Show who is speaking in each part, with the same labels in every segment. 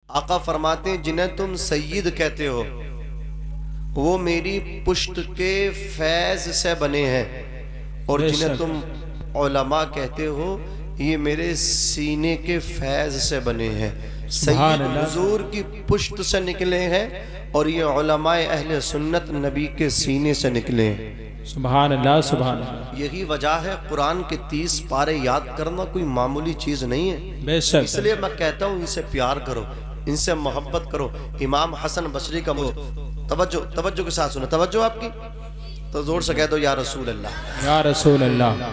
Speaker 1: آقا فرماتے ہیں جنہیں تم سید کہتے ہو وہ میری پشت کے فیض سے بنے ہیں، اور جنہیں تم علماء کہتے ہو یہ میرے سینے کے فیض سے بنے ہیں۔ سید حضور کی پشت سے نکلے ہیں اور یہ علماء اہل سنت نبی کے سینے سے نکلے ہیں۔
Speaker 2: سبحان اللہ سبحان اللہ۔
Speaker 1: یہی وجہ ہے قرآن کے 30 پارے یاد کرنا کوئی معمولی چیز نہیں ہے،
Speaker 2: بے شک۔
Speaker 1: اس لیے میں کہتا ہوں ان سے پیار کرو، ان سے محبت کرو۔ امام حسن بصری کا توجہ کے ساتھ سنیں، توجہ آپ کی تو زور سے کہہ دو یا رسول اللہ،
Speaker 2: یا رسول اللہ۔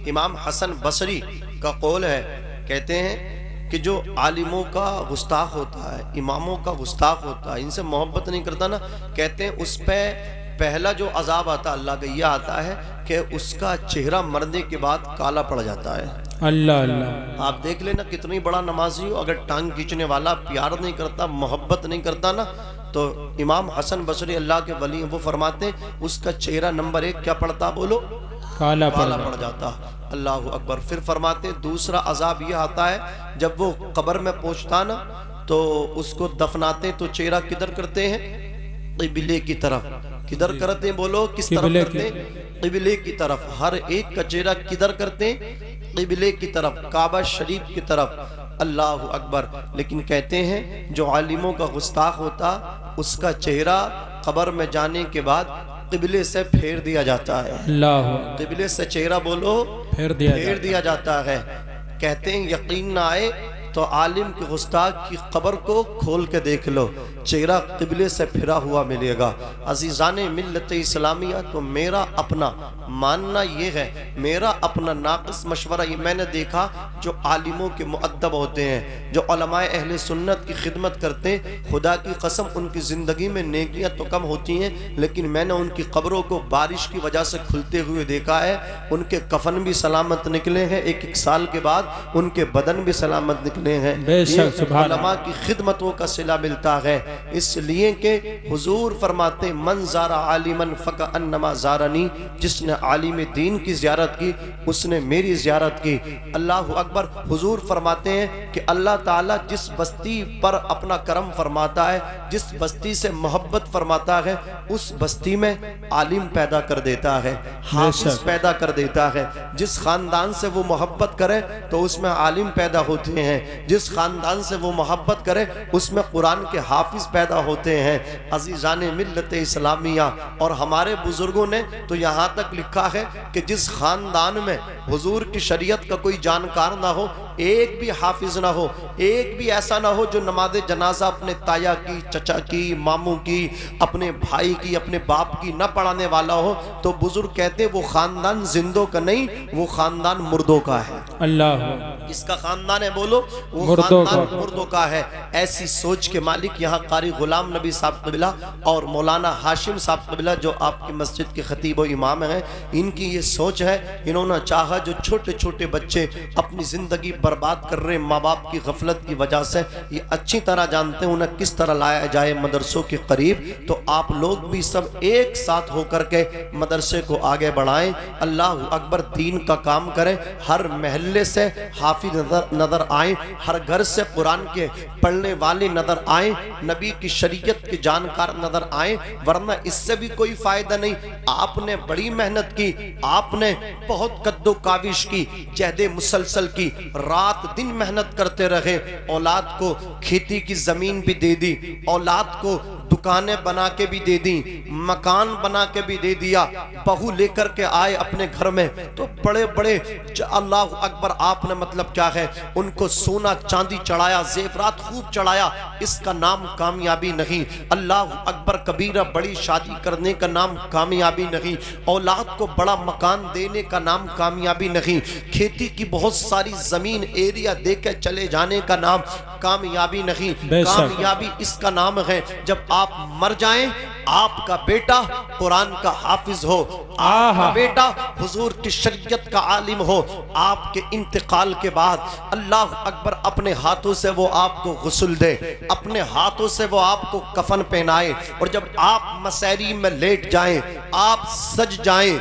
Speaker 1: امام حسن بصری کا قول ہے، کہتے ہیں کہ جو عالموں کا گستاخ ہوتا ہے، اماموں کا گستاخ ہوتا ہے، ان سے محبت نہیں کرتا نا، کہتے ہیں اس پہ پہلا جو عذاب آتا اللہ کا یہ آتا ہے کہ اس کا چہرہ مرنے کے بعد کالا پڑ جاتا ہے۔
Speaker 2: اللہ اللہ۔
Speaker 1: آپ دیکھ لینا کتنی بڑا نمازی ہو، اگر ٹانگ کھینچنے والا پیار نہیں کرتا، محبت نہیں کرتا نا، تو امام حسن بصری اللہ کے ولی وہ فرماتے ہیں اس کا چہرہ نمبر 1 کیا پڑتا، بولو، کالا پڑ جاتا۔ اللہ اکبر۔ پھر فرماتے ہیں دوسرا عذاب یہ آتا ہے جب وہ قبر میں پہنچتا نا تو اس کو دفناتے تو چہرہ کدھر کرتے ہیں، قبلے کی طرف۔ کدھر کرتے ہیں، بولو کس طرف کرتے ہیں، قبلے کی طرف۔ ہر ایک کا چہرہ کدھر کرتے ہیں، قبلے کی طرف، کعبہ شریف کی طرف۔ اللہ اکبر۔ لیکن کہتے ہیں جو عالموں کا گستاخ ہوتا اس کا چہرہ قبر میں جانے کے بعد قبلے سے پھیر دیا جاتا ہے۔
Speaker 2: اللہ،
Speaker 1: قبلے سے چہرہ بولو پھیر دیا جاتا ہے۔ کہتے ہیں یقین نہ آئے تو عالم کے گستاخ کی قبر کو کھول کے دیکھ لو، چہرہ قبلے سے پھرا ہوا ملے گا۔ عزیزان ملت اسلامیہ، تو میرا اپنا ماننا یہ ہے، میرا اپنا ناقص مشورہ یہ میں نے دیکھا جو عالموں کے مؤدب ہوتے ہیں، جو علماء اہل سنت کی خدمت کرتے ہیں، خدا کی قسم ان کی زندگی میں نیکیاں تو کم ہوتی ہیں لیکن میں نے ان کی قبروں کو بارش کی وجہ سے کھلتے ہوئے دیکھا ہے۔ ان کے کفن بھی سلامت نکلے ہیں، ایک سال کے بعد ان کے بدن بھی سلامت نکلے ہیں۔ یہ علماء کی خدمتوں کا صلہ ملتا ہے، اس لیے کہ حضور فرماتے من زار عالما فکأنما زارنی، جس نے عالم دین کی زیارت کی اس نے میری زیارت کی۔ اللہ اکبر۔ حضور فرماتے ہیں کہ اللہ تعالیٰ جس بستی پر اپنا کرم فرماتا ہے، جس بستی سے محبت فرماتا ہے، اس بستی میں عالم پیدا کر دیتا ہے، حافظ پیدا کر دیتا ہے۔ جس خاندان سے وہ محبت کرے تو اس میں عالم پیدا ہوتے ہیں، جس خاندان سے وہ محبت کرے اس میں قرآن کے حافظ پیدا ہوتے ہیں۔ عزیزان ملت اسلامیہ، اور ہمارے بزرگوں نے تو یہاں تک لکھا ہے کہ جس خاندان میں حضور کی شریعت کا کوئی جانکار نہ ہو، ایک بھی حافظ نہ ہو، ایک بھی ایسا نہ ہو جو نماز جنازہ اپنے تایا کی، چچا کی، ماموں کی، اپنے بھائی کی، اپنے باپ کی نہ پڑھانے والا ہو، تو بزرگ کہتے ہیں وہ خاندان زندوں کا نہیں، وہ خاندان مردوں کا ہے۔
Speaker 2: اللہ،
Speaker 1: اس کا خاندان ہے، بولو وہ خاندان مردوں کا ہے۔ ایسی سوچ کے مالک یہاں قاری غلام نبی صاحب قبلہ اور مولانا ہاشم صاحب قبلہ جو آپ کی مسجد کے خطیب و امام ہیں، ان کی یہ سوچ ہے، انہوں نے چاہا جو چھوٹے چھوٹے بچے اپنی زندگی برباد کر رہے ماں باپ کی غفلت کی وجہ سے، یہ اچھی طرح جانتے ہیں انہیں کس طرح لایا جائے مدرسوں کے قریب، تو آپ لوگ بھی سب ایک ساتھ ہو کر کے مدرسے کو آگے بڑھائیں۔ اللہ اکبر۔ دین کا کام کریں، ہر محلے سے حافظ نظر آئیں، ہر گھر سے قرآن کے پڑھنے والے نظر آئیں، نبی کی شریعت کے جانکار نظر آئیں، ورنہ اس سے بھی کوئی فائدہ نہیں۔ آپ نے بڑی محنت کی، آپ نے بہت قد و کاوش کی، جہد مسلسل کی، رات دن محنت کرتے رہے، اولاد کو کھیتی کی زمین بھی دے دی، اولاد کو دکانیں بنا کے بھی دے دی، مکان بنا کے بھی دے دیا، بہو لے کر کے آئے اپنے گھر میں تو بڑے بڑے اللہ اکبر آپ نے مطلب کیا ہے ان کو سونا چاندی چڑھایا، زیورات خوب چڑھایا، اس کا نام کامیابی نہیں۔ اللہ اکبر کبیرہ، بڑی شادی کرنے کا نام کامیابی نہیں، اولاد کو بڑا مکان دینے کا نام کامیابی نہیں، کھیتی کی بہت ساری زمین ایریا دے کے چلے جانے کا نام کامیابی نہیں۔ کامیابی اس کا نام ہے جب آپ مر جائیں، آپ کا بیٹا قرآن کا حافظ ہو، آپ کا بیٹا حضور کی شریعت کا عالم ہو، آپ کے انتقال کے بعد اللہ اکبر اپنے ہاتھوں سے وہ آپ کو غسل دے، اپنے ہاتھوں سے وہ آپ کو کفن پہنائے، اور جب آپ مسیری میں لیٹ جائیں، آپ سج جائیں،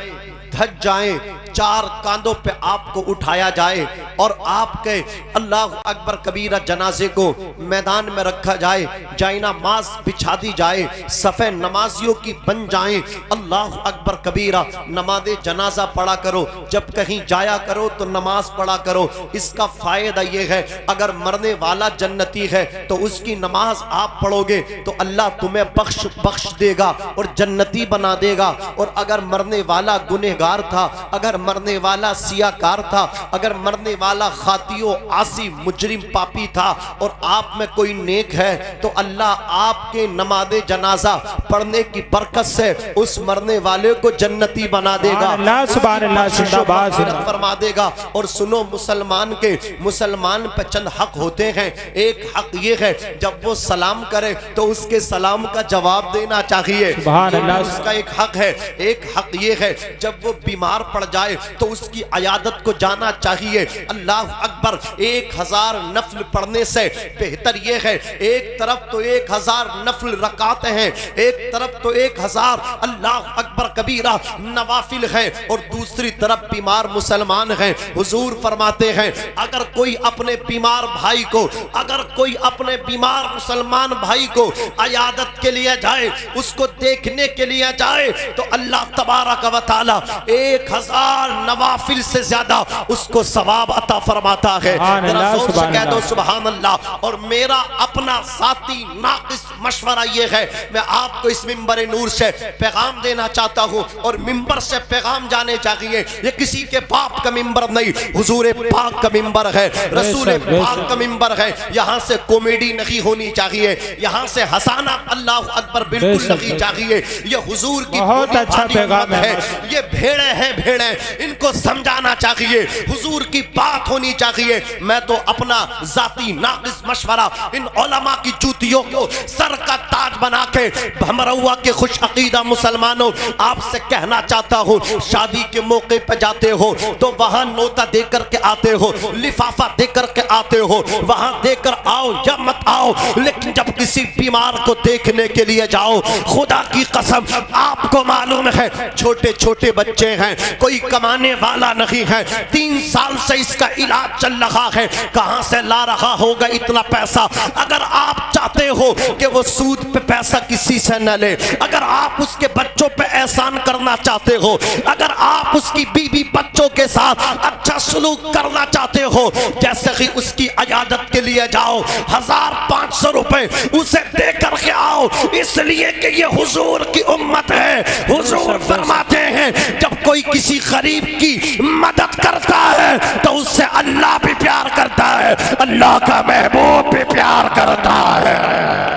Speaker 1: دھج جائیں، چار کاندھوں پہ آپ کو اٹھایا جائے اور آپ کے اللہ اکبر کبیرہ جنازے کو میدان میں رکھا جائے، جائے نماز بچھا دی جائے، صفے نمازیوں کی بن جائیں، اللہ اکبر کبیرہ، نماز جنازہ پڑھا کرو، جب کہیں جایا کرو تو نماز پڑھا کرو۔ اس کا فائدہ یہ ہے اگر مرنے والا جنتی ہے تو اس کی نماز آپ پڑھو گے تو اللہ تمہیں بخش دے گا اور جنتی بنا دے گا، اور اگر مرنے والا گنہگار تھا، اگر مرنے والا سیاکار تھا، اگر مرنے والا خاطی و عاصی مجرم پاپی تھا اور آپ میں کوئی نیک ہے تو اللہ آپ کے نماز جنازہ پڑھنے کی برکت سے اس مرنے والے کو جنتی بنا دے گا،
Speaker 2: اللہ سبحان اللہ، زندہ باد
Speaker 1: فرما دے گا۔ اور سنو مسلمان کے، مسلمان پہ چند حق ہوتے ہیں۔ ایک حق یہ ہے جب وہ سلام کرے تو اس کے سلام کا جواب دینا چاہیے،
Speaker 2: سبحان اللہ،
Speaker 1: اس کا ایک حق ہے۔ ایک حق یہ ہے جب وہ بیمار پڑ جائے تو اس کی عیادت کو جانا چاہیے۔ اللہ اکبر، 1000 نفل پڑھنے سے بہتر یہ ہے، ایک طرف تو 1000 نفل رکعت ہیں، ایک طرف تو 1000 اللہ اکبر کبیرہ نوافل ہیں، اور دوسری طرف بیمار مسلمان ہیں۔ حضور فرماتے ہیں اگر کوئی اپنے بیمار بھائی کو، اگر کوئی اپنے بیمار مسلمان بھائی کو عیادت کے لیے جائے، اس کو دیکھنے کے لیے جائے تو اللہ تبارک و تعالی 1000 نوافل سے زیادہ اس کو ثواب عطا فرماتا ہے۔ کہہ دو سبحان اللہ۔ اور میرا اپنا ذاتی ناقص مشورہ یہ ہے، میں آپ کو اس منبر نور سے پیغام دینا چاہتا ہوں، اور منبر سے پیغام جانے چاہیے، یہ کسی کے باپ کا منبر نہیں، حضور پاک کا منبر ہے، رسول پاک کا منبر ہے۔ یہاں سے کامیڈی نہیں ہونی چاہیے، یہاں سے ہنسانا اللہ اکبر بالکل نہیں چاہیے۔ یہ حضور کی
Speaker 2: بہت اچھا پیغام ہے۔
Speaker 1: یہ بھیڑے ہیں، بھیڑے، ان کو سمجھانا چاہیے، حضور کی بات ہونی چاہیے۔ میں تو اپنا ذاتی ناقص مشورہ ان علماء کی جوتیوں کو سر کا تاج بنا کے بھمروا کے خوش عقیدہ مسلمانوں آپ سے کہنا چاہتا ہوں، شادی کے موقع پہ جاتے ہو تو وہاں نوتا دے کر کے آتے ہو، لفافہ دے کر کے آتے ہو، وہاں دے کر آؤ یا مت آؤ، لیکن جب کسی بیمار کو دیکھنے کے لیے جاؤ، خدا کی قسم آپ کو معلوم ہے چھوٹے چھوٹے بچے ہیں، کوئی کمانے والا نہیں ہے، 3 سال سے اس کا علاج چل رہا ہے، کہاں سے لا رہا ہوگا اتنا پیسہ؟ اگر آپ چاہتے ہو کہ وہ سود پہ پیسہ کسی سے نہ لے، اگر آپ اس کے بچوں پہ احسان کرنا چاہتے ہو، اگر آپ اس کی بیوی بچوں کے ساتھ اچھا سلوک کرنا چاہتے ہو، جیسے ہی اس کی عیادت کے لیے جاؤ 1500 روپے اسے دے کر کے آؤ، اس لیے کہ یہ حضور کی امت ہے۔ حضور فرماتے ہیں جب کوئی کسی غریب کی مدد کرتا ہے تو اس سے اللہ بھی پیار کرتا ہے، اللہ کا محبوب بھی پیار کرتا ہے۔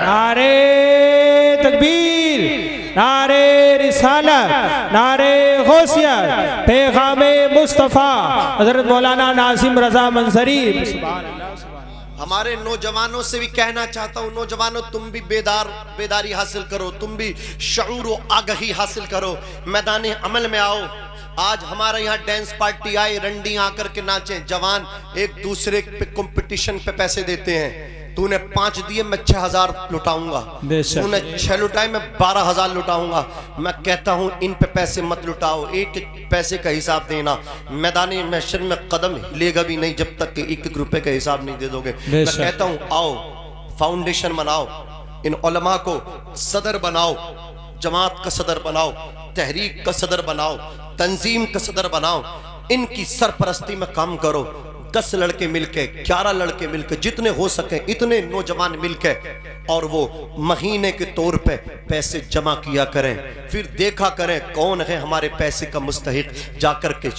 Speaker 2: نعرہ تکبیر، نعرہ رسالت، نعرہ غوثیت، پیغام مصطفیٰ حضرت مولانا ناظم رضا منصری۔ سبحان اللہ۔
Speaker 1: ہمارے نوجوانوں سے بھی کہنا چاہتا ہوں، نوجوانوں تم بھی بیداری حاصل کرو، تم بھی شعور و آگہی حاصل کرو، میدان عمل میں آؤ۔ آج ہمارے یہاں ڈینس پارٹی آئے، رنڈی آ کر کے ناچیں، جوان ایک دوسرے پہ کمپٹیشن پہ پیسے دیتے ہیں، تو نے 5 دیے میں 6000 لٹاؤں گا، تو نے 6 لٹائے میں 12000 لٹاؤں گا۔ میں کہتا ہوں ان پہ پیسے مت لٹاؤ، ایک پیسے کا حساب دینا، میدان محشر میں قدم ہلے گا بھی نہیں جب تک کہ 1 روپے کا حساب نہیں دے دو گے۔ میں کہتا ہوں آؤ فاؤنڈیشن بناؤ، ان علماء کو صدر بناؤ، جماعت کا صدر بناؤ، تحریک کا صدر بناؤ، تنظیم کا صدر بناؤ، ان کی سرپرستی میں کام کرو۔ 10 لڑکے مل کے، 11 لڑکے مل کے، جتنے ہو سکیں اتنے نوجوان مل کے، اور وہ مہینے کے طور پہ پیسے جمع کیا کریں، پھر دیکھا کریں کون ہے ہمارے پیسے کا مستحق، جا کر کے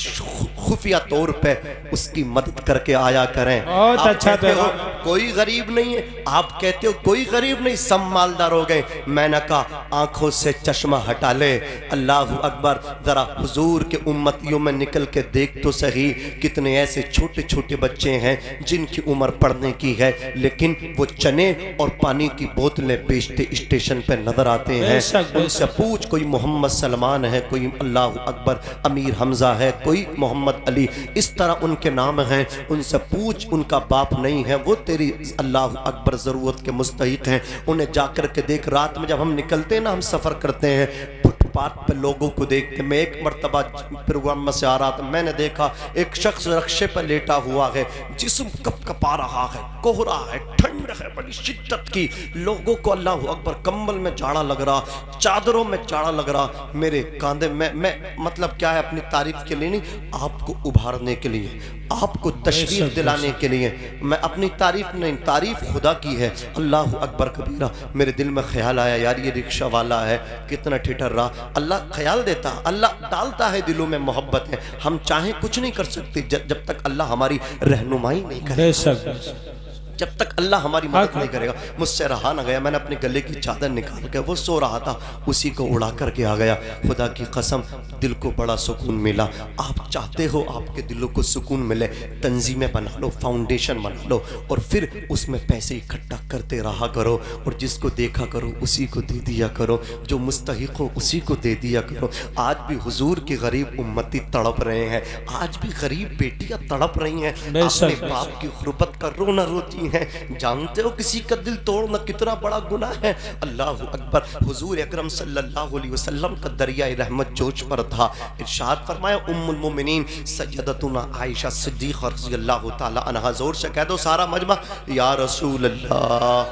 Speaker 1: خفیہ طور پہ اس کی مدد کر کے آیا کریں۔
Speaker 2: بہت اچھا
Speaker 1: ہو کوئی غریب نہیں ہے، آپ کہتے ہو کوئی غریب نہیں، سب مالدار ہو گئے۔ میں نے کہا آنکھوں سے چشمہ ہٹا لے، اللہ اکبر، ذرا حضور کے امتیوں میں نکل کے دیکھ تو صحیح، کتنے ایسے چھوٹے چھوٹے بچے ہیں جن کی عمر پڑھنے کی ہے لیکن وہ چنے اور پانی کی بوتلیں بیچتے اسٹیشن پہ نظر آتے ہیں۔ ان سے پوچھ کوئی محمد سلمان ہے، کوئی اللہ اکبر امیر حمزہ ہے، کوئی محمد علی، اس طرح ان کے نام ہیں، ان سے پوچھ ان کا باپ نہیں ہے، وہ تیری اللہ اکبر ضرورت کے مستحق ہیں، انہیں جا کر کے دیکھ۔ رات میں جب ہم نکلتے ہیں نا، ہم سفر کرتے ہیں، پھٹ فٹ پاتھ پہ لوگوں کو دیکھتے. میں ایک مرتبہ پروگرام میں سے آ رہا تھا, میں نے دیکھا ایک شخص رکشے پہ لیٹا ہوا ہے, جسم کپ کپا رہا ہے, کوہرا ہے, ٹھنڈ ہے بڑی شدت کی, لوگوں کو اللہ اکبر کمبل میں جاڑا لگ رہا, چادروں میں جاڑا لگ رہا. میرے کاندھے میں مطلب کیا ہے, اپنی تعریف کے لیے نہیں, آپ کو ابھارنے کے لیے, آپ کو تشریف دلانے کے لیے. میں اپنی تعریف نہیں, تعریف خدا کی ہے. اللہ اکبر کبیرہ. میرے دل میں خیال آیا یار یہ رکشہ والا ہے کتنا ٹھٹر رہا. اللہ خیال دیتا, اللہ ڈالتا ہے دلوں میں محبت ہے. ہم چاہیں کچھ نہیں کر سکتے جب تک اللہ ہماری رہنمائی نہیں کرے, جب تک اللہ ہماری مدد نہیں کرے گا. مجھ سے رہا نہ گیا, میں نے اپنے گلے کی چادر نکال کے, وہ سو رہا تھا, اسی کو اڑا کر کے آ گیا. خدا کی قسم دل کو بڑا سکون ملا. آپ چاہتے ہو آپ کے دلوں کو سکون ملے, تنظیمیں بنا لو, فاؤنڈیشن بنا لو, اور پھر اس میں پیسے اکٹھا کرتے رہا کرو, اور جس کو دیکھا کرو اسی کو دے دیا کرو, جو مستحق ہو اسی کو دے دیا کرو. آج بھی حضور کی غریب امتی تڑپ رہے ہیں, آج بھی غریب بیٹیاں تڑپ رہی ہیں, اپنے باپ کی غربت کا رونا روتی ہیں. جانتے ہو کسی کا دل توڑنا کتنا بڑا گناہ ہے. اللہ اکبر. حضور اکرم صلی اللہ علیہ وسلم کا دریائے رحمت جوش پر تھا. ارشاد فرمایا ام المومنین سیدتنا عائشہ صدیقہ رضی اللہ تعالی عنہا, زور سے کہہ دو سارا مجمع, یا رسول اللہ.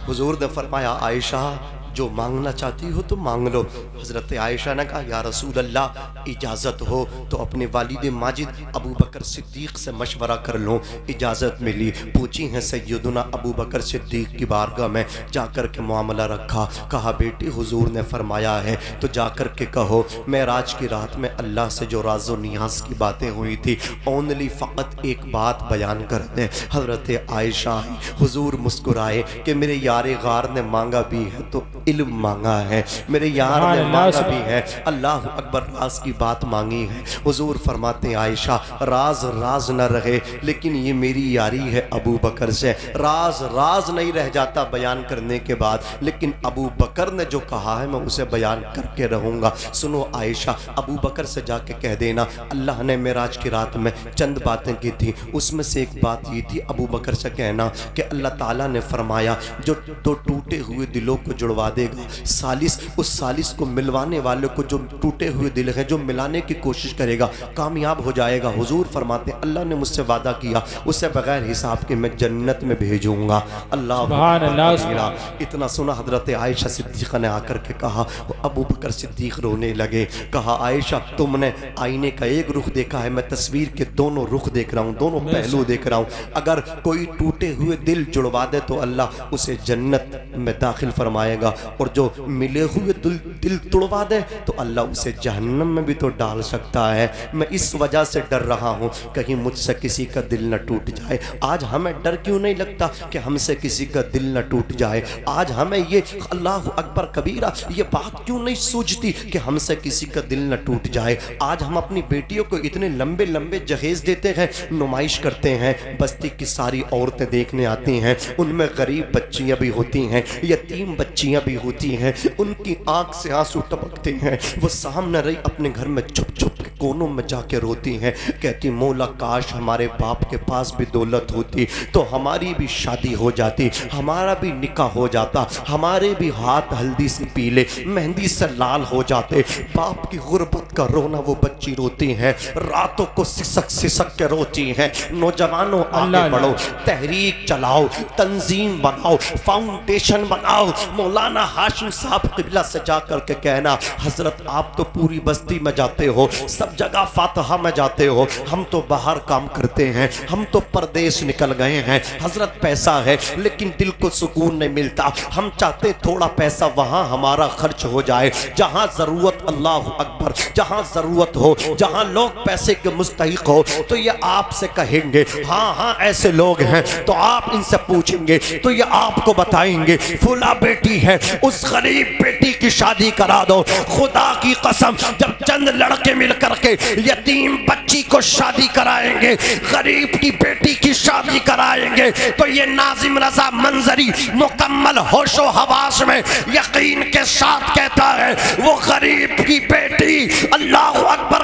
Speaker 1: حضور نے فرمایا عائشہ جو مانگنا چاہتی ہو تو مانگ لو. حضرت عائشہ نے کہا یا رسول اللہ اجازت ہو تو اپنے والد ماجد ابو بکر صدیق سے مشورہ کر لوں. اجازت ملی, پوچھی ہیں سیدنا ابو بکر صدیق کی بارگاہ میں, جا کر کے معاملہ رکھا. کہا بیٹی حضور نے فرمایا ہے تو جا کر کے کہو معراج کی رات میں اللہ سے جو راز و نیاز کی باتیں ہوئی تھی اونلی فقط ایک بات بیان کر دیں. حضرت عائشہ حضور مسکرائے کہ میرے یار غار نے مانگا بھی ہے تو علم مانگا ہے, میرے یار نے مانگا بھی ہے, اللہ اکبر, راز کی بات مانگی ہے. حضور فرماتے ہیں عائشہ راز راز نہ رہے, لیکن یہ میری یاری ہے ابو بکر سے, راز راز نہیں رہ جاتا بیان کرنے کے بعد, لیکن ابو بکر نے جو کہا ہے میں اسے بیان کر کے رہوں گا. سنو عائشہ, ابو بکر سے جا کے کہہ دینا اللہ نے معراج کی رات میں چند باتیں کی تھی, اس میں سے ایک بات یہ تھی, ابو بکر سے کہنا کہ اللہ تعالیٰ نے فرمایا جو دو ٹوٹے ہوئے دلوں کو جڑوا دے گا سالس, اس سالس کو ملوانے والے کو جو ٹوٹے ہوئے دل ہیں جو ملانے کی کوشش کرے گا کامیاب ہو جائے گا. حضور فرماتے ہیں اللہ نے مجھ سے وعدہ کیا اسے بغیر حساب کے میں جنت میں بھیجوں گا. اللہ
Speaker 2: سبحان اللہ.
Speaker 1: اتنا سنا حضرت عائشہ صدیقہ نے آ کر کے کہا, ابو بکر صدیق رونے لگے. کہا عائشہ تم نے آئینے کا ایک رخ دیکھا ہے, میں تصویر کے دونوں رخ دیکھ رہا ہوں, دونوں پہلو دیکھ رہا ہوں. اگر کوئی ٹوٹے ہوئے دل جڑوا دے تو اللہ اسے جنت میں داخل فرمائے گا, اور جو ملے ہوئے دل توڑوا دے تو اللہ اسے جہنم میں بھی تو ڈال سکتا ہے. میں اس وجہ سے ڈر رہا ہوں کہیں مجھ سے کسی کا دل نہ ٹوٹ جائے. آج ہمیں ڈر کیوں نہیں لگتا کہ ہم سے کسی کا دل نہ ٹوٹ جائے؟ آج ہمیں یہ اللہ اکبر کبیرہ یہ بات کیوں نہیں سوچتی کہ ہم سے کسی کا دل نہ ٹوٹ جائے؟ آج ہم اپنی بیٹیوں کو اتنے لمبے لمبے جہیز دیتے ہیں, نمائش کرتے ہیں, بستی کی ساری عورتیں دیکھنے آتی ہیں, ان میں غریب بچیاں بھی ہوتی ہیں, یتیم بچیاں بھی ہوتی ہیں, ان کی آنکھ سے آنسو ٹپکتے ہیں, وہ سامنے رہی اپنے گھر میں چھپ چھپ کے کونوں میں جا کے روتی ہیں, کہتی مولا کاش ہمارے باپ کے پاس بھی دولت ہوتی تو ہماری بھی شادی ہو جاتی, ہمارا بھی نکاح ہو جاتا, ہمارے بھی ہاتھ ہلدی سے پیلے مہندی سے لال ہو جاتے. باپ کی غربت کا رونا وہ بچی روتی ہیں, راتوں کو سسک سسک کے روتی ہیں. نوجوانوں آگے بڑھو, تحریک چلاؤ, تنظیم بناؤ, فاؤنڈیشن بناؤ. مولانا ہاشم صاحب قبلہ سے جا کر کے کہنا حضرت آپ تو پوری بستی میں جاتے ہو, سب جگہ فاتحہ میں جاتے ہو, ہم تو باہر کام کرتے ہیں, ہم تو پردیس نکل گئے ہیں. حضرت پیسہ ہے لیکن دل کو سکون نہیں ملتا, ہم چاہتے تھوڑا پیسہ وہاں ہمارا خرچ ہو جائے جہاں ضرورت, اللہ اکبر, جہاں ضرورت ہو, جہاں لوگ پیسے کے مستحق ہو تو یہ آپ سے کہیں گے ہاں ہاں ایسے لوگ ہیں, تو آپ ان سے پوچھیں گے تو یہ آپ کو بتائیں گے فلاں بیٹی ہے اس غریب بیٹی کی شادی کرا دو. خدا کی قسم جب چند لڑکے مل کر کے یتیم بچی کو شادی کرائیں گے, غریب کی بیٹی کی شادی کرائیں گے, تو یہ ناظم رضا منظری مکمل ہوش و حواس میں یقین کے ساتھ کہتا ہے وہ غریب کی بیٹی اللہ اکبر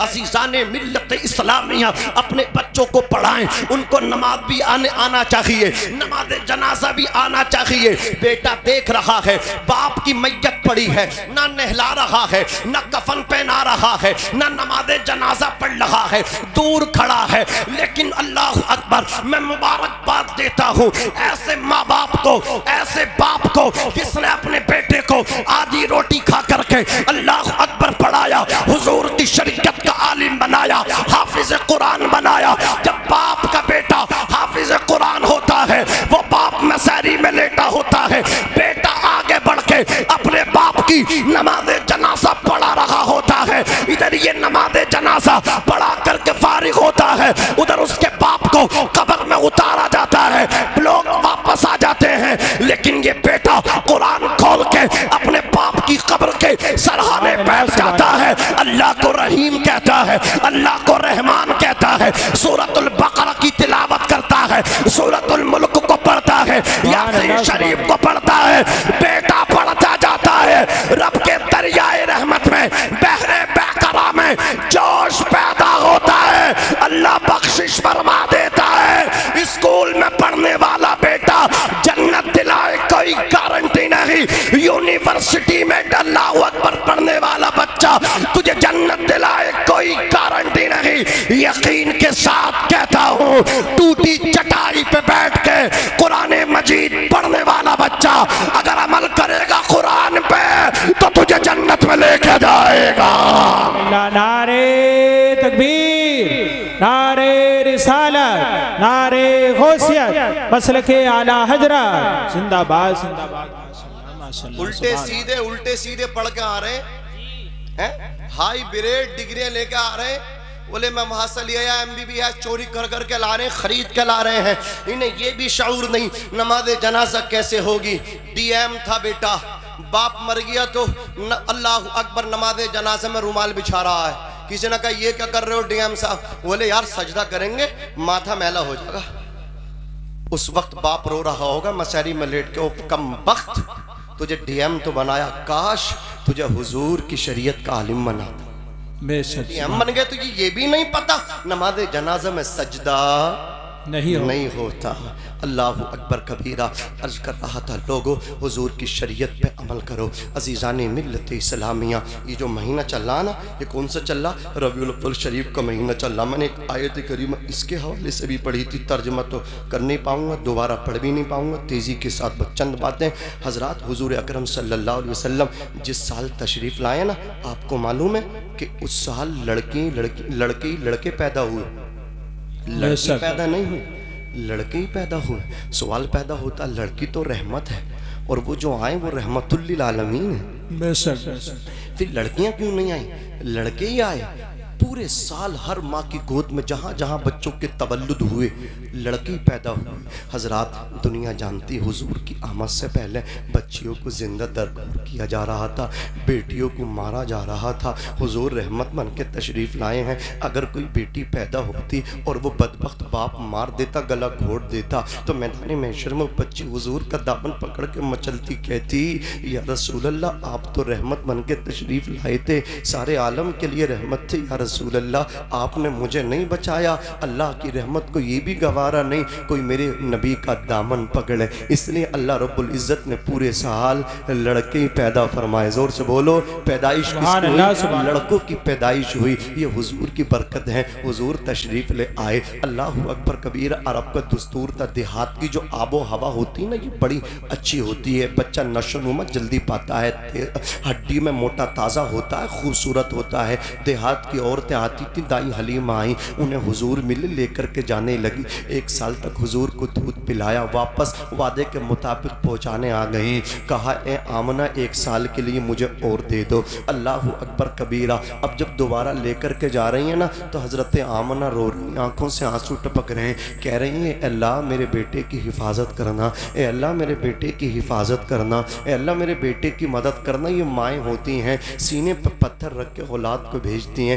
Speaker 1: عزیزان ملت اسلامیہ اپنے بچوں کو پڑھائیں ان کو نماز بھی آنا چاہیے نماز جنازہ بھی آنا چاہیے بیٹا دیکھ رہا ہے باپ کی میت پڑی ہے نہ نہلا رہا ہے نہ کفن پہنا رہا ہے نہ نماز جنازہ پڑھ رہا ہے دور کھڑا ہے لیکن اللہ اکبر میں مبارکباد دیتا ہوں ایسے ماں باپ کو ایسے باپ کو جس نے اپنے بیٹے کو آدھی روٹی کھا کر کے اللہ اکبر پڑھایا حضور کی شریعت کا عالم بنایا حافظ قرآن بنایا جب باپ کا بیٹا حافظ قرآن ہوتا ہے وہ باپ مساری میں لیٹا ہوتا ہے بیٹا آگے بڑھ کے اپنے باپ کی نماز جنازہ پڑھا رہا ہوتا ہے ادھر یہ نماز جنازہ پڑھا کر کے فارغ ہوتا ہے ادھر اس کے باپ کو قبر میں اتارا جاتا ہے لوگ واپس آ جاتے ہیں لیکن یہ بیٹا قرآن کھول کے اپنے باپ کی قبر کے سرحانے بیٹھ جاتا ہے اللہ کو رحیم کہتا ہے اللہ کو رحمان کہتا ہے سورۃ البقرہ کی تلاوت کرتا ہے سورۃ الملک کو پڑھتا ہے یاسین شریف کو پڑھتا ہے بیٹا پڑھتا جاتا ہے رب کے دریائے رحمت میں بحر بیکرا میں جوش پیدا ہوتا ہے اللہ بخشش فرما دیتا ہے اسکول میں پڑھنے والا بیٹا جنت دلائے کوئی گارنٹی نہیں یونیورسٹی میں اللہ اکبر پڑھنے والا بچہ تجھے جنت دلائے کوئی گارنٹی نہیں یقین کے ساتھ کہتا ہوں ٹوٹی چٹائی پہ بیٹھ کے قرآن مجید پڑھنے والا بچہ اگر عمل کرے گا قرآن پہ تو تجھے جنت میں لے کے جائے گا
Speaker 2: نعرے تکبیر نعرے رسالت نعرے غوثیت مسلک اعلی حضرت زندہ باد زندہ باد
Speaker 1: الٹے سیدھے پڑھ کے آ رہے ہیں ہائی بریڈ ڈگریاں لے کے آ رہے ہیں بولے میں وہاں سے لیا ایم بی بی ایس چوری کر کر کے لا رہے ہیں خرید کے لا رہے ہیں انہیں یہ بھی شعور نہیں نماز جنازہ کیسے ہوگی ڈی ایم تھا بیٹا باپ مر گیا تو اللہ اکبر نماز جنازہ میں رومال بچھا رہا ہے کسی نے کہا یہ کیا کر رہے ہو ڈی ایم صاحب بولے یار سجدہ کریں گے ماتھا میلا ہو جائے گا اس وقت باپ رو رہا ہوگا مساری میں لیٹ کے کم بخت تجھے ڈی ایم تو بنایا کاش تجھے حضور کی شریعت کا عالم بناتا ڈی ایم بن گئے تو یہ بھی نہیں پتا نماز جنازہ میں سجدہ نہیں ہوتا اللہ اکبر کبیرہ عرض کر رہا تھا لوگو حضور کی شریعت پہ عمل کرو عزیزان ملت اسلامیہ یہ جو مہینہ چل رہا نا یہ کون سا چل رہا ربیع الاول شریف کا مہینہ چل رہا میں نے ایک آیت کریمہ اس کے حوالے سے بھی پڑھی تھی ترجمہ تو کر نہیں پاؤں گا دوبارہ پڑھ بھی نہیں پاؤں گا تیزی کے ساتھ چند باتیں حضرات حضور اکرم صلی اللہ علیہ وسلم جس سال تشریف لائے نا آپ کو معلوم ہے کہ اس سال لڑکے پیدا ہوئے لڑکی پیدا نہیں ہوئی لڑکے ہی پیدا ہوئے سوال پیدا ہوتا لڑکی تو رحمت ہے اور وہ جو آئیں وہ رحمت للعالمین ہیں پھر لڑکیاں کیوں نہیں آئیں لڑکے ہی آئے پورے سال ہر ماں کی گود میں جہاں جہاں بچوں کے تولد ہوئے لڑکی پیدا ہوئی حضرات دنیا جانتی حضور کی آمد سے پہلے بچیوں کو زندہ درگور کیا جا رہا تھا بیٹیوں کو مارا جا رہا تھا حضور رحمت بن کے تشریف لائے ہیں اگر کوئی بیٹی پیدا ہوتی اور وہ بدبخت باپ مار دیتا گلا گھونٹ دیتا تو میدان محشر میں بچی حضور کا دامن پکڑ کے مچلتی کہتی یا رسول اللہ آپ تو رحمت بن کے تشریف لائے تھے سارے عالم کے لیے رحمت تھے یا رسول اللہ آپ نے مجھے نہیں بچایا اللہ کی رحمت کو یہ بھی گوارا نہیں کوئی میرے نبی کا دامن پکڑے اس لیے اللہ رب العزت نے پورے سال لڑکے پیدا فرمائے زور سے بولو پیدائش لڑکوں کی پیدائش ہوئی یہ حضور کی برکت ہے حضور تشریف لے آئے اللہ اکبر کبیر عرب کا دستور تھا دیہات کی جو آب و ہوا ہوتی نا یہ بڑی اچھی ہوتی ہے بچہ نشو نما جلدی پاتا ہے ہڈی میں موٹا تازہ ہوتا ہے خوبصورت ہوتا ہے دیہات کی عورتیں آتی تھی دائی حلیمہ آئیں انہیں حضور ملے لے کر کے جانے لگی ایک سال تک حضور کو دودھ پلایا واپس وعدے کے مطابق پہنچانے آ گئی کہا اے آمنہ ایک سال کے لیے مجھے اور دے دو اللہ اکبر کبیرہ اب جب دوبارہ لے کر کے جا رہی ہیں نا تو حضرت آمنہ رو رہی ہیں آنکھوں سے آنسو ٹپک رہے ہیں کہہ رہی ہیں اے اللہ میرے بیٹے کی حفاظت کرنا اے اللہ میرے بیٹے کی حفاظت کرنا اے اللہ میرے بیٹے کی مدد کرنا یہ مائیں ہوتی ہیں سینے پہ پتھر رکھ کے اولاد کو بھیجتی ہیں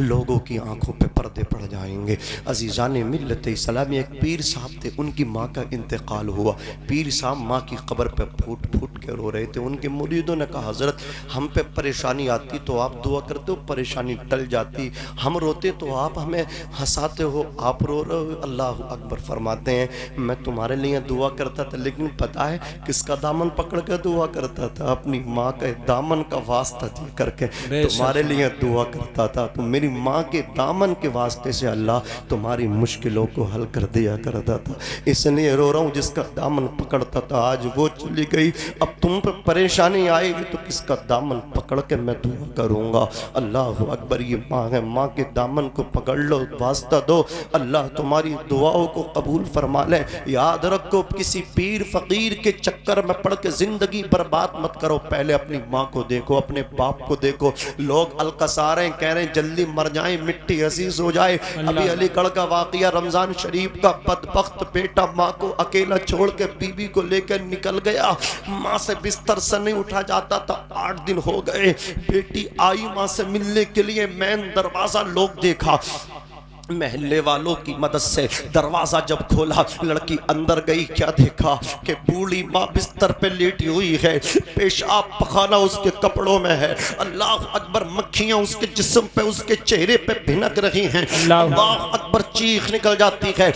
Speaker 1: لوگوں کی آنکھوں پہ پردے پڑ جائیں گے۔ عزیزان ملت اسلامی، ایک پیر صاحب تھے، ان کی ماں کا انتقال ہوا۔ پیر صاحب ماں کی قبر پہ پھوٹ پھوٹ کے رو رہے تھے۔ ان کے مریدوں نے کہا حضرت ہم پہ پریشانی آتی تو آپ دعا کرتے ہو، پریشانی ٹل جاتی، ہم روتے تو آپ ہمیں ہنساتے ہو، آپ رو رہے ہو۔ اللہ اکبر فرماتے ہیں میں تمہارے لیے دعا کرتا تھا، لیکن پتہ ہے کس کا دامن پکڑ کے دعا کرتا تھا؟ اپنی ماں کا دامن کا واسطہ دے کر کے تمہارے لیے دعا کرتا تھا۔ تو میری ماں کے دامن کے واسطے سے اللہ تمہاری مشکلوں کو حل کر دیا کرتا تھا، اس لیے رو رہا ہوں۔ جس کا دامن پکڑتا تھا آج وہ چلی گئی، اب تم پہ پریشانی آئے گی تو کس کا دامن پکڑ کے میں دعا کروں گا؟ اللہ اکبر، یہ ماں ہے، ماں کے دامن کو پکڑ لو، واسطہ دو، اللہ تمہاری دعاؤں کو قبول فرما لے۔ یاد رکھو کسی پیر فقیر کے چکر میں پڑھ کے زندگی برباد مت کرو، پہلے اپنی ماں کو دیکھو، اپنے باپ کو دیکھو۔ لوگ القصار ہیں، کہہ رہے ہیں جلدی مر جائیں، مٹی عزیز ہو جائے۔ ابھی علی گڑھ کا واقعہ رمضان شریف کا، بدبخت بیٹا ماں کو اکیلا چھوڑ کے بیوی کو لے کر نکل گیا، ماں سے بستر سے نہیں اٹھا جاتا تھا، 8 دن ہو گئے۔ بیٹی آئی ماں سے ملنے کے لیے، مین دروازہ لوگ دیکھا، محلے والوں کی مدد سے دروازہ جب کھولا، لڑکی اندر گئی، کیا دیکھا کہ بوڑھی ماں بستر پہ لیٹی ہوئی ہے، پیشاب پخانہ اس کے کپڑوں میں ہے، اللہ اکبر، مکھیاں اس کے جسم پہ، اس کے چہرے پہ بھنک رہی ہیں، اللہ اکبر، چیخ نکل جاتی ہے۔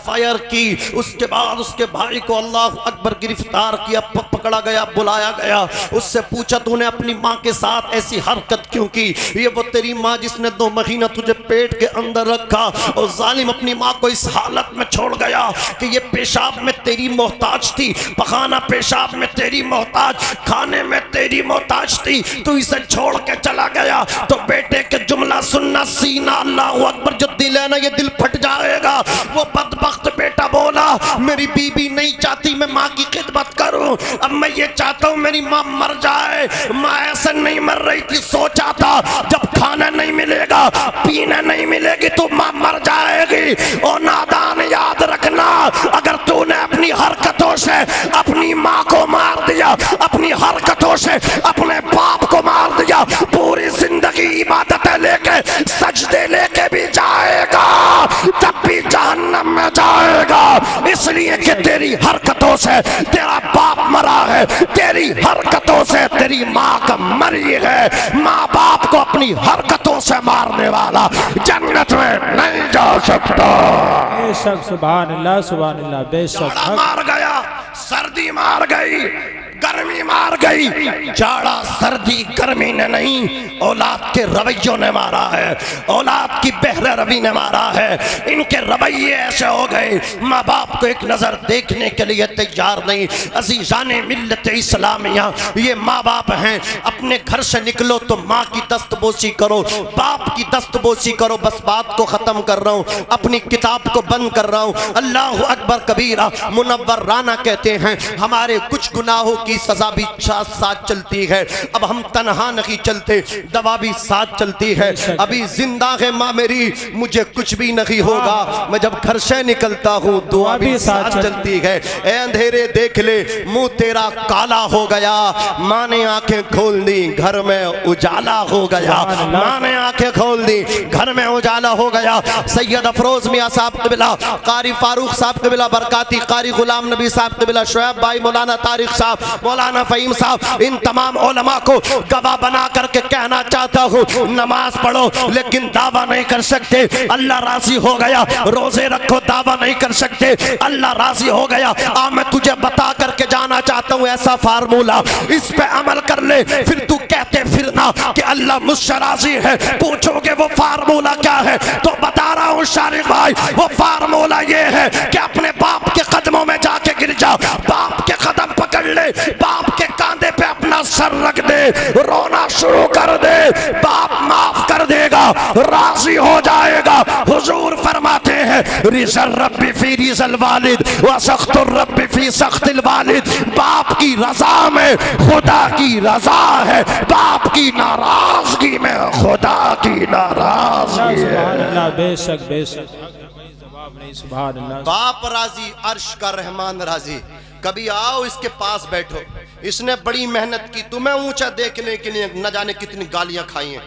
Speaker 1: FIR کی، اس کے بعد اس کے بھائی کو اللہ اکبر گرفتار کیا، پکڑا گیا، بلایا گیا، اس سے پوچھا تو نے اپنی ماں کے ساتھ ایسی حرکت کیوں کی؟ یہ وہ تیری ماں جس نے 2 مہینہ تجھے پیٹ کے اندر رکھا، اور ظالم اپنی ماں کو اس حالت میں چھوڑ گیا کہ یہ پیشاب میں تیری محتاج تھی، پخانہ پیشاب میں تیری محتاج، کھانے میں تیری محتاج تھی، تو اسے چھوڑ کے چلا گیا۔ تو بیٹے کے جملہ سننا، سینہ اللہ اکبر جو دل ہے نا، یہ دل پھٹ جائے گا۔ وہ بدبخت بیٹا بولا میری بیوی نہیں چاہتی میں ماں کی خدمت کروں، اب میں یہ چاہتا ہوں میری ماں مر جائے۔ ماں ایسے نہیں مر رہی تھی، سوچا تھا جب کھانا نہیں ملے گا، پینا نہیں ملے گی تو ماں مر جائے گی۔ اور نادان یاد رکھنا، اگر تو نے اپنی حرکتوں سے اپنی ماں کو مار دیا، اپنی حرکتوں سے اپنے باپ کو مار دیا، پوری زندگی عبادتیں لے کے، سجدے لے کے بھی جائے گا، تب بھی جہنم میں جائے گا، اس لیے کہ تیری حرکتوں سے تیرا باپ مرا ہے، تیری حرکتوں سے تیری ماں کا مری ہے۔ ماں باپ کو اپنی حرکتوں سے مارنے والا جنت میں نہیں جا سکتا۔
Speaker 2: بے شک، سبحان اللہ، سبحان اللہ، بے شک،
Speaker 1: جاڑا مار گیا، سردی مار گئی، گرمی مار گئی، جاڑا سردی گرمی نے نہیں، اولاد کے رویوں نے مارا ہے، اولاد کی بہرے روی نے مارا ہے۔ ان کے رویے ایسے ہو گئے، ماں باپ کو ایک نظر دیکھنے کے لیے تیار نہیں۔ عزیزان ملت اسلامیہ، یہ ماں باپ ہیں، اپنے گھر سے نکلو تو ماں کی دست بوسی کرو، باپ کی دست بوسی کرو۔ بس بات کو ختم کر رہا ہوں، اپنی کتاب کو بند کر رہا ہوں۔ اللہ اکبر کبیرہ، منور رانا کہتے ہیں ہمارے کچھ گناہوں کی سزا بھی ساتھ چلتی ہے، اب ہم تنہا نہیں چلتے، دوا بھی ساتھ چلتی ہے، ابھی زندہ ہے ماں میری، مجھے کچھ بھی نہیں ہوگا، میں جب گھر سے نکلتا ہوں دعا بھی ساتھ چلتی ہے۔ اے اندھیرے دیکھ لے، منہ تیرا کالا ہو گیا، ماں نے آنکھیں کھول دی، گھر میں اجالا ہو گیا، ماں نے آنکھیں کھول دی، گھر میں اجالا ہو گیا۔ سید افروز میاں صاحب قبلہ، قاری فاروق صاحب قبلہ برکاتی، قاری غلام نبی صاحب قبلہ، شعیب بھائی، مولانا طارق صاحب، مولانا فہیم صاحب، ان تمام علماء کو گواہ بنا کر کے کہنا چاہتا ہوں، نماز پڑھو لیکن دعویٰ نہیں کر سکتے اللہ راضی ہو گیا، روزے رکھو دعویٰ نہیں کر سکتے اللہ راضی ہو گیا۔ میں تجھے بتا کر کے جانا چاہتا ہوں ایسا فارمولہ، اس پہ عمل کر لے، پھر تو کہتے پھرنا کہ اللہ مجھ سے راضی ہے، پوچھو گے وہ فارمولہ کیا ہے تو بتا رہا ہوں شارق بھائی، وہ فارمولہ یہ ہے کہ اپنے باپ کے قدموں میں جا کے گر جا، باپ کے قدم پکڑ لے، باپ کے کاندھے پہ اپنا سر رکھ دے، رونا شروع کر دے، باپ معاف کر دے گا، راضی ہو جائے گا۔ حضور فرماتے ہیں رضا الرب فی رضا الوالد وسخط الرب فی سخط الوالد، باپ کی رضا میں خدا کی رضا ہے، باپ کی ناراضگی میں خدا کی ناراضگی ہے۔
Speaker 2: سبحان اللہ، بے شک، بے شک، سبحان اللہ۔
Speaker 1: باپ راضی، عرش کا رحمان راضی۔ کبھی آؤ اس کے پاس بیٹھو، اس نے بڑی محنت کی تمہیں اونچا دیکھنے کے لیے، نہ جانے کتنی گالیاں کھائی ہیں،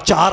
Speaker 1: 4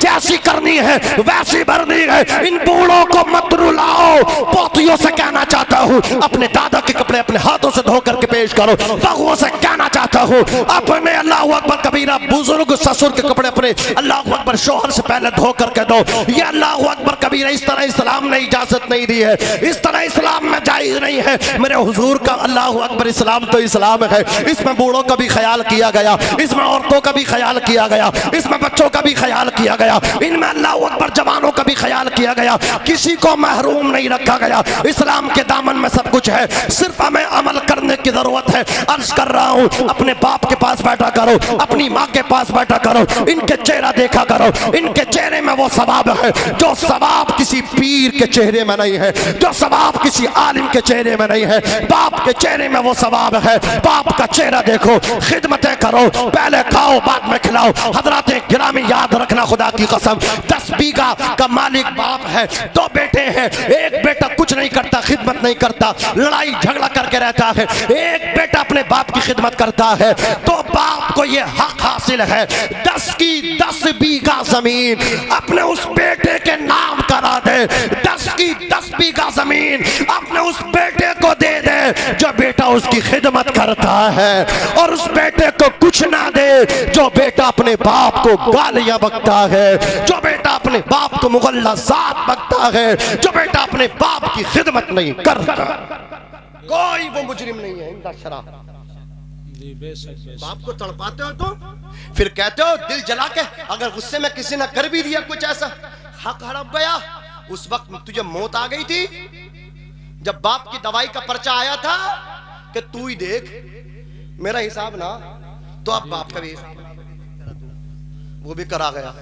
Speaker 1: جیسی کرنی ہے ویسی بھرنی ہے. ان بوڑھوں کو مت رلاؤ. پوتیوں سے کہنا چاہتا ہوں اپنے دادا کے کپڑے اپنے ہاتھوں سے دھو کر کے پیش کرو. بہوؤں سے کہنا چاہتا ہوں اپنے اللہ اکبر کبیرہ بزرگ سسر کے کپڑے اپنے اللہ اکبر شوہر سے پہلے دھو کر کے دو. یہ اللہ اکبر کبیرہ اس طرح اسلام نے اجازت نہیں دی ہے, اس طرح اسلام میں جائز نہیں ہے. میرے حضور کا اللہ اکبر اسلام تو اسلام ہے, اس میں بوڑھوں کا بھی خیال کیا گیا, اس میں عورتوں کا بھی خیال کیا گیا, اس میں بچوں کا بھی خیال کیا گیا, ان میں اللہ اکبر جوانوں کا بھی خیال کیا گیا. کسی کو محروم نہیں رکھا گیا. اسلام کے دامن میں سب کچھ ہے, صرف ہمیں عمل کرنے کی ضرورت ہے. عرض کر رہا ہوں اپنے باپ کے پاس بیٹھا کرو, اپنی ماں کے پاس بیٹھا کرو, ان کے چہرہ دیکھا کرو. ان کے چہرے میں وہ ثواب ہے جو ثواب کسی پیر کے چہرے میں نہیں ہے, جو ثواب کسی عالم کے چہرے میں نہیں ہے. باپ کے چہرے میں وہ ثواب ہے. باپ کا چہرہ دیکھو, خدمتیں کرو, پہلے کھاؤ بعد میں کھلاؤ. حضرات گرامی یاد رکھنا خدا کی قسم 10 بیگھہ کا مالک باپ ہے, 2 بیٹے ہیں. ایک بیٹا کچھ نہیں کرتا, خدمت نہیں کرتا, لڑائی جھگڑا کر کے رہتا ہے. ایک بیٹا اپنے باپ کی خدمت کرتا ہے. تو باپ کو یہ حق حاصل ہے 10 کی 10 بیگھہ زمین اپنے اس بیٹے کے نام کرا دے. 10 کی 10 بیگھہ زمین اپنے اس بیٹے کو دے دے جو بیٹا اس کی خدمت کرتا ہے, اور اس بیٹے کو کچھ نہ دے جو بیٹا اپنے باپ کو گالیاں بکتا ہے, جو بیٹا اپنے باپ کو مغلظات بکتا ہے, جو بیٹا اپنے باپ کی خدمت نہیں کرتا. کوئی وہ مجرم نہیں ہے اندر شرع. باپ کو تڑپاتے ہو تو پھر کہتے ہو دل جلا کے, اگر غصے میں کسی نے کر بھی دیا کچھ ایسا حق ہڑپ گیا. اس وقت تجھے موت آ گئی تھی جب باپ کی دوائی کا پرچہ آیا تھا کہ تو ہی دیکھ میرا حساب نہ, تو اب باپ کا بھی وہ بھی کرا گیا.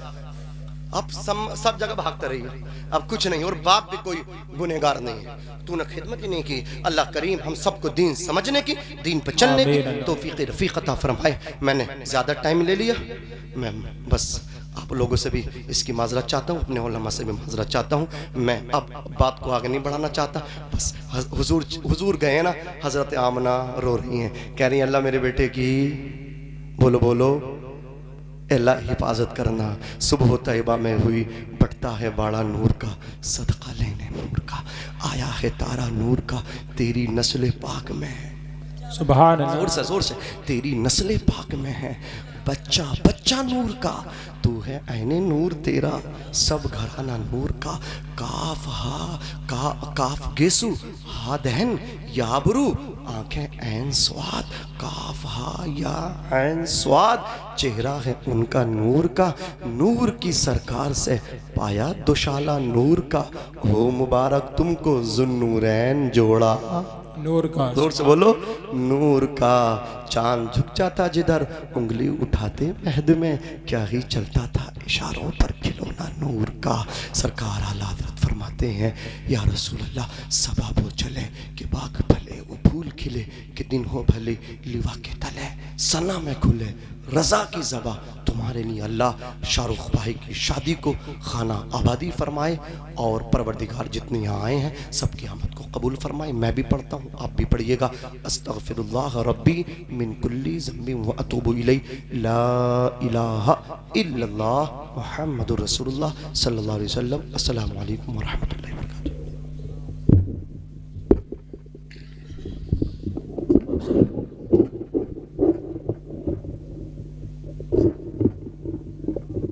Speaker 1: اب سب جگہ بھاگتا رہی ہے, اب کچھ نہیں, اور باپ بھی کوئی گنہگار نہیں ہے. تو نے خدمت ہی نہیں کی. اللہ کریم ہم سب کو دین سمجھنے کی, دین پہ چلنے کی توفیق رفیق عطا فرمائے. میں نے زیادہ ٹائم لے لیا, میں بس آپ لوگوں سے بھی اس کی معذرت چاہتا ہوں, اپنے علماء سے بھی معذرت چاہتا ہوں. میں اب بات کو آگے نہیں بڑھانا چاہتا. بس حضور گئے نا, حضرت آمنہ رو رہی ہیں, کہہ رہی ہیں اللہ میرے بیٹے کی بولو اللہ حفاظت کرنا. صبح طیبہ میں ہوئی بٹتا ہے باڑا نور کا, صدقہ لینے نور کا, آیا ہے تارا نور کا, تیری نسل پاک میں ہے.
Speaker 2: سبحان اللہ.
Speaker 1: زور سے تیری نسل پاک میں ہے. بچہ نور کا, تو ہے عین نور تیرا, سب گھرانہ نور کا. کاف ہا کاف گیسو ہا دہن یا برو, آنکھیں عین سواد, کاف ہا یا عین سواد, چہرہ ہے ان کا نور کا. نور کی سرکار سے پایا دوشالہ نور کا, ہو مبارک تم کو ذوالنورین جوڑا
Speaker 2: نور کا.
Speaker 1: زور سے بولو نور کا. چاند جھک جاتا جدھر انگلی اٹھاتے مہد میں, کیا ہی چلتا تھا اشاروں پر کھلونا نور کا. سرکار اعلیٰ حضرت فرماتے ہیں یا رسول اللہ, صبا وہ چلے کہ باغ پھلے وہ پھول کھلے, کہ دن ہو بھلے لیوا کے تلے سنا میں کھلے, رضا کی زباں تمہارے لیے اللہ شاہ رخ بھائی کی شادی کو خانہ آبادی فرمائے, اور پروردگار جتنے یہاں آئے ہیں سب کی آمد کو قبول فرمائے. میں بھی پڑھتا ہوں, آپ بھی پڑھیے گا. استغفر اللہ ربی من کلی ذنب و اتوب الیہ, لا الہ الا اللہ محمد رسول اللہ صلی اللہ علیہ وسلم. السلام علیکم ورحمۃ اللہ.